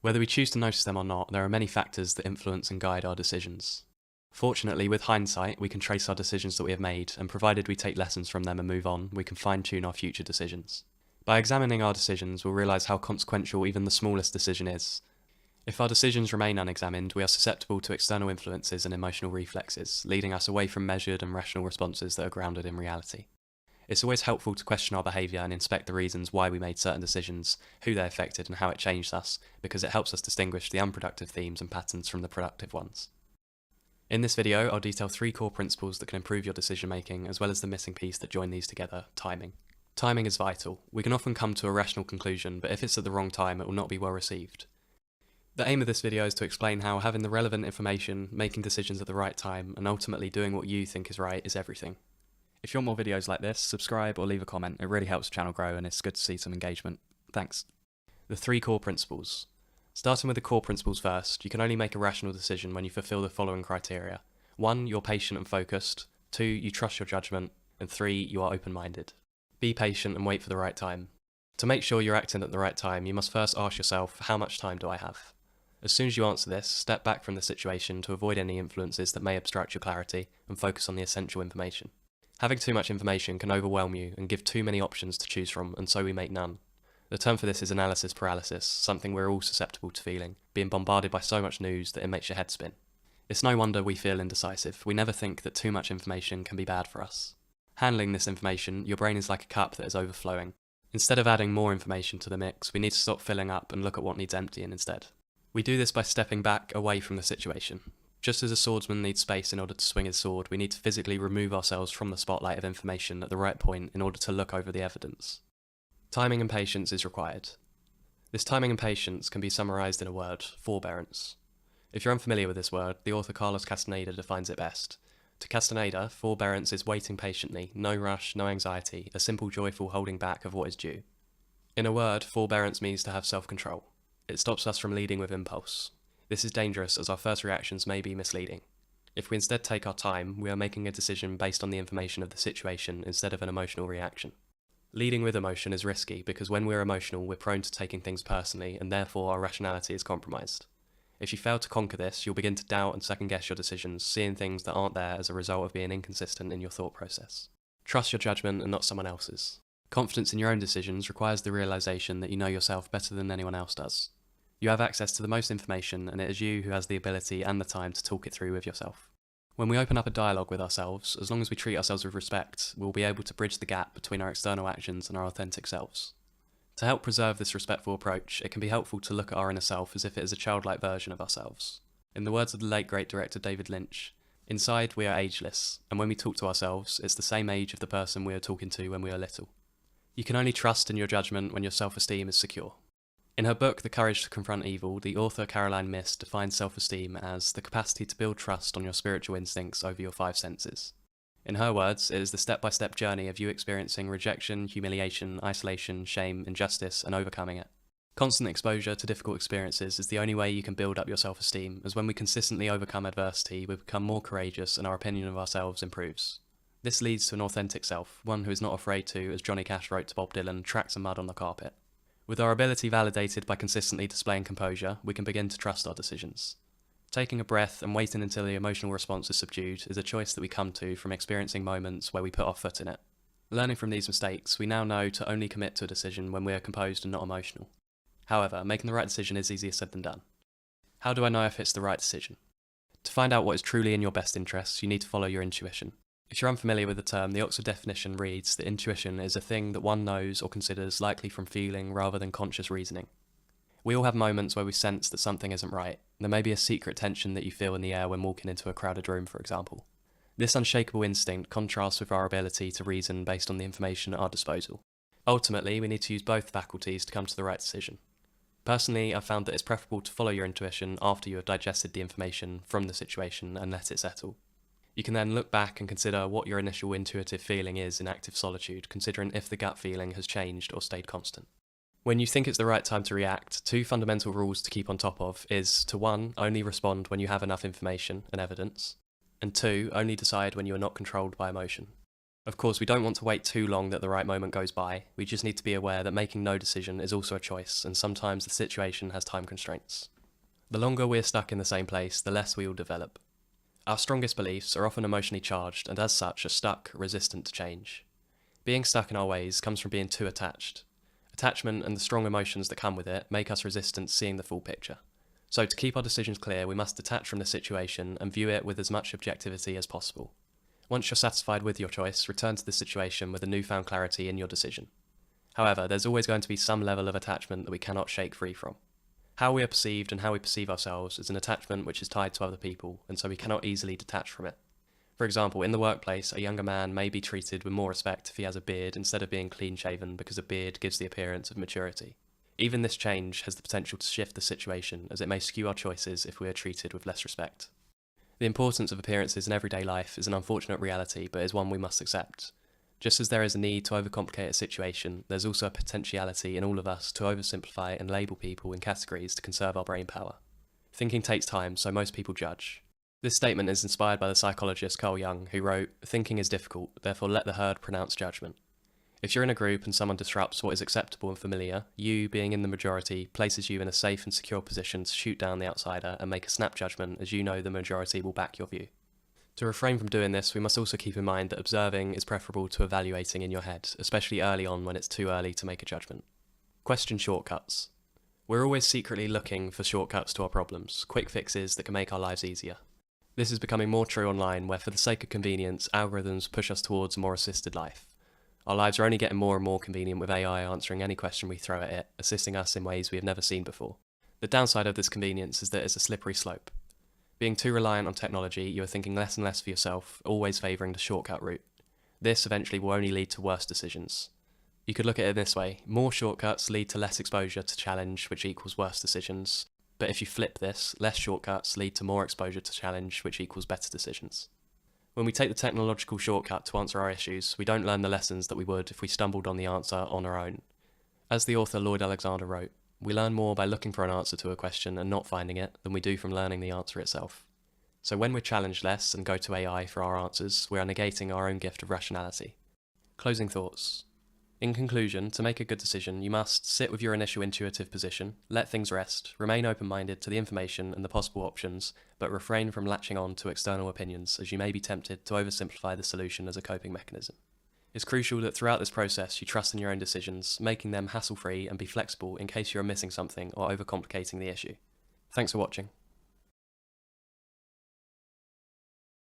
Whether we choose to notice them or not, there are many factors that influence and guide our decisions. Fortunately, with hindsight, we can trace our decisions that we have made, and provided we take lessons from them and move on, we can fine-tune our future decisions. By examining our decisions, we'll realise how consequential even the smallest decision is. If our decisions remain unexamined, we are susceptible to external influences and emotional reflexes, leading us away from measured and rational responses that are grounded in reality. It's always helpful to question our behaviour and inspect the reasons why we made certain decisions, who they affected and how it changed us, because it helps us distinguish the unproductive themes and patterns from the productive ones. In this video, I'll detail 3 core principles that can improve your decision making, as well as the missing piece that join these together, timing. Timing is vital. We can often come to a rational conclusion, but if it's at the wrong time, it will not be well received. The aim of this video is to explain how having the relevant information, making decisions at the right time, and ultimately doing what you think is right is everything. If you want more videos like this, subscribe or leave a comment. It really helps the channel grow and it's good to see some engagement. Thanks. The 3 core principles. Starting with the core principles first, you can only make a rational decision when you fulfill the following criteria. 1. You're patient and focused. 2. You trust your judgment. And 3. You are open-minded. Be patient and wait for the right time. To make sure you're acting at the right time, you must first ask yourself, how much time do I have? As soon as you answer this, step back from the situation to avoid any influences that may obstruct your clarity and focus on the essential information. Having too much information can overwhelm you and give too many options to choose from, and so we make none. The term for this is analysis paralysis, something we're all susceptible to feeling, being bombarded by so much news that it makes your head spin. It's no wonder we feel indecisive. We never think that too much information can be bad for us. Handling this information, your brain is like a cup that is overflowing. Instead of adding more information to the mix, we need to stop filling up and look at what needs emptying instead. We do this by stepping back away from the situation. Just as a swordsman needs space in order to swing his sword, we need to physically remove ourselves from the spotlight of information at the right point in order to look over the evidence. Timing and patience is required. This timing and patience can be summarised in a word: forbearance. If you're unfamiliar with this word, the author Carlos Castaneda defines it best. To Castaneda, forbearance is waiting patiently, no rush, no anxiety, a simple joyful holding back of what is due. In a word, forbearance means to have self-control. It stops us from leading with impulse. This is dangerous as our first reactions may be misleading. If we instead take our time, we are making a decision based on the information of the situation instead of an emotional reaction. Leading with emotion is risky because when we're emotional, we're prone to taking things personally and therefore our rationality is compromised. If you fail to conquer this, you'll begin to doubt and second guess your decisions, seeing things that aren't there as a result of being inconsistent in your thought process. Trust your judgment and not someone else's. Confidence in your own decisions requires the realization that you know yourself better than anyone else does. You have access to the most information, and it is you who has the ability and the time to talk it through with yourself. When we open up a dialogue with ourselves, as long as we treat ourselves with respect, we'll be able to bridge the gap between our external actions and our authentic selves. To help preserve this respectful approach, it can be helpful to look at our inner self as if it is a childlike version of ourselves. In the words of the late great director David Lynch, inside we are ageless, and when we talk to ourselves, it's the same age of the person we are talking to when we are little. You can only trust in your judgment when your self-esteem is secure. In her book The Courage to Confront Evil, the author Caroline Myss defines self-esteem as the capacity to build trust on your spiritual instincts over your 5 senses. In her words, it is the step-by-step journey of you experiencing rejection, humiliation, isolation, shame, injustice, and overcoming it. Constant exposure to difficult experiences is the only way you can build up your self-esteem, as when we consistently overcome adversity, we become more courageous and our opinion of ourselves improves. This leads to an authentic self, one who is not afraid to, as Johnny Cash wrote to Bob Dylan, track some mud on the carpet. With our ability validated by consistently displaying composure, we can begin to trust our decisions. Taking a breath and waiting until the emotional response is subdued is a choice that we come to from experiencing moments where we put our foot in it. Learning from these mistakes, we now know to only commit to a decision when we are composed and not emotional. However, making the right decision is easier said than done. How do I know if it's the right decision? To find out what is truly in your best interests, you need to follow your intuition. If you're unfamiliar with the term, the Oxford definition reads that intuition is a thing that one knows or considers likely from feeling rather than conscious reasoning. We all have moments where we sense that something isn't right. There may be a secret tension that you feel in the air when walking into a crowded room, for example. This unshakable instinct contrasts with our ability to reason based on the information at our disposal. Ultimately, we need to use both faculties to come to the right decision. Personally, I've found that it's preferable to follow your intuition after you have digested the information from the situation and let it settle. You can then look back and consider what your initial intuitive feeling is in active solitude, considering if the gut feeling has changed or stayed constant. When you think it's the right time to react, 2 fundamental rules to keep on top of is to 1, only respond when you have enough information and evidence, and 2, only decide when you are not controlled by emotion. Of course, we don't want to wait too long that the right moment goes by. We just need to be aware that making no decision is also a choice, and sometimes the situation has time constraints. The longer we're stuck in the same place, the less we will develop. Our strongest beliefs are often emotionally charged, and as such are stuck, resistant to change. Being stuck in our ways comes from being too attached. Attachment and the strong emotions that come with it make us resistant to seeing the full picture. So to keep our decisions clear, we must detach from the situation and view it with as much objectivity as possible. Once you're satisfied with your choice, return to the situation with a newfound clarity in your decision. However, there's always going to be some level of attachment that we cannot shake free from. How we are perceived and how we perceive ourselves is an attachment which is tied to other people, and so we cannot easily detach from it. For example, in the workplace, a younger man may be treated with more respect if he has a beard instead of being clean-shaven because a beard gives the appearance of maturity. Even this change has the potential to shift the situation, as it may skew our choices if we are treated with less respect. The importance of appearances in everyday life is an unfortunate reality, but is one we must accept. Just as there is a need to overcomplicate a situation, there's also a potentiality in all of us to oversimplify and label people in categories to conserve our brain power. Thinking takes time, so most people judge. This statement is inspired by the psychologist Carl Jung, who wrote, "Thinking is difficult, therefore let the herd pronounce judgment." If you're in a group and someone disrupts what is acceptable and familiar, you, being in the majority, places you in a safe and secure position to shoot down the outsider and make a snap judgment, as you know the majority will back your view. To refrain from doing this, we must also keep in mind that observing is preferable to evaluating in your head, especially early on when it's too early to make a judgment. Question shortcuts. We're always secretly looking for shortcuts to our problems, quick fixes that can make our lives easier. This is becoming more true online, where for the sake of convenience, algorithms push us towards a more assisted life. Our lives are only getting more and more convenient with AI answering any question we throw at it, assisting us in ways we have never seen before. The downside of this convenience is that it's a slippery slope. Being too reliant on technology, you are thinking less and less for yourself, always favouring the shortcut route. This eventually will only lead to worse decisions. You could look at it this way: more shortcuts lead to less exposure to challenge, which equals worse decisions. But if you flip this, less shortcuts lead to more exposure to challenge, which equals better decisions. When we take the technological shortcut to answer our issues, we don't learn the lessons that we would if we stumbled on the answer on our own. As the author Lloyd Alexander wrote, we learn more by looking for an answer to a question and not finding it than we do from learning the answer itself. So when we're challenged less and go to AI for our answers, we are negating our own gift of rationality. Closing thoughts. In conclusion, to make a good decision, you must sit with your initial intuitive position, let things rest, remain open-minded to the information and the possible options, but refrain from latching on to external opinions, as you may be tempted to oversimplify the solution as a coping mechanism. It's crucial that throughout this process you trust in your own decisions, making them hassle-free and be flexible in case you are missing something or overcomplicating the issue. Thanks for watching.